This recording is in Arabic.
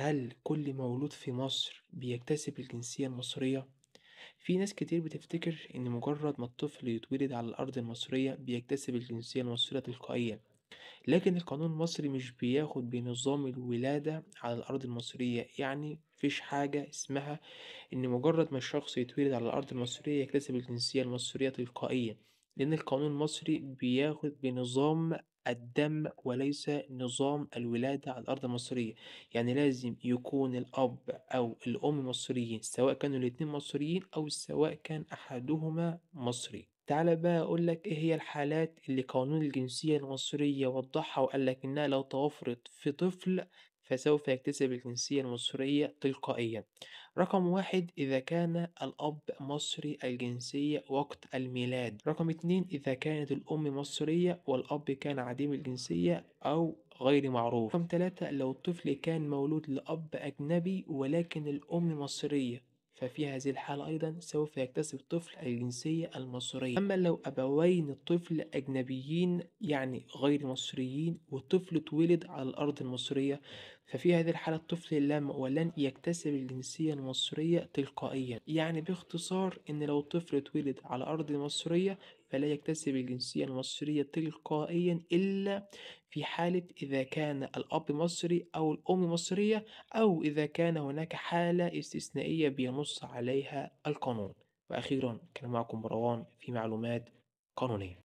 هل كل مولود في مصر بيكتسب الجنسية المصرية؟ في ناس كتير بتفتكر إن مجرد ما الطفل يتولد على الأرض المصرية بيكتسب الجنسية المصرية تلقائيا، لكن القانون المصري مش بياخد بنظام الولادة على الأرض المصرية. يعني مفيش حاجة اسمها إن مجرد ما الشخص يتولد على الأرض المصرية يكتسب الجنسية المصرية تلقائيا، لأن القانون المصري بياخد بنظام الدم وليس نظام الولادة على الأرض المصرية. يعني لازم يكون الأب أو الأم مصريين، سواء كانوا الاتنين مصريين أو سواء كان أحدهما مصري. تعالى بقى أقولك إيه هي الحالات اللي قانون الجنسية المصرية وضحها وقالك إنها لو توفرت في طفل فسوف يكتسب الجنسية المصرية تلقائيا. رقم واحد، إذا كان الأب مصري الجنسية وقت الميلاد. رقم اتنين، إذا كانت الأم مصرية والأب كان عديم الجنسية أو غير معروف. رقم تلاتة، لو الطفل كان مولود لأب أجنبي ولكن الأم مصرية، ففي هذه الحالة أيضا سوف يكتسب الطفل الجنسية المصرية. أما لو أبوين الطفل أجنبيين يعني غير مصريين والطفل اتولد على الأرض المصرية، ففي هذه الحالة الطفل لم ولن يكتسب الجنسية المصرية تلقائيا. يعني باختصار إن لو الطفل اتولد على أرض مصرية فلا يكتسب الجنسية المصرية تلقائيا إلا في حالة إذا كان الأب مصري أو الأم مصرية، أو إذا كان هناك حالة استثنائية بينص عليها القانون. وأخيرا كان معكم مروان في معلومات قانونية.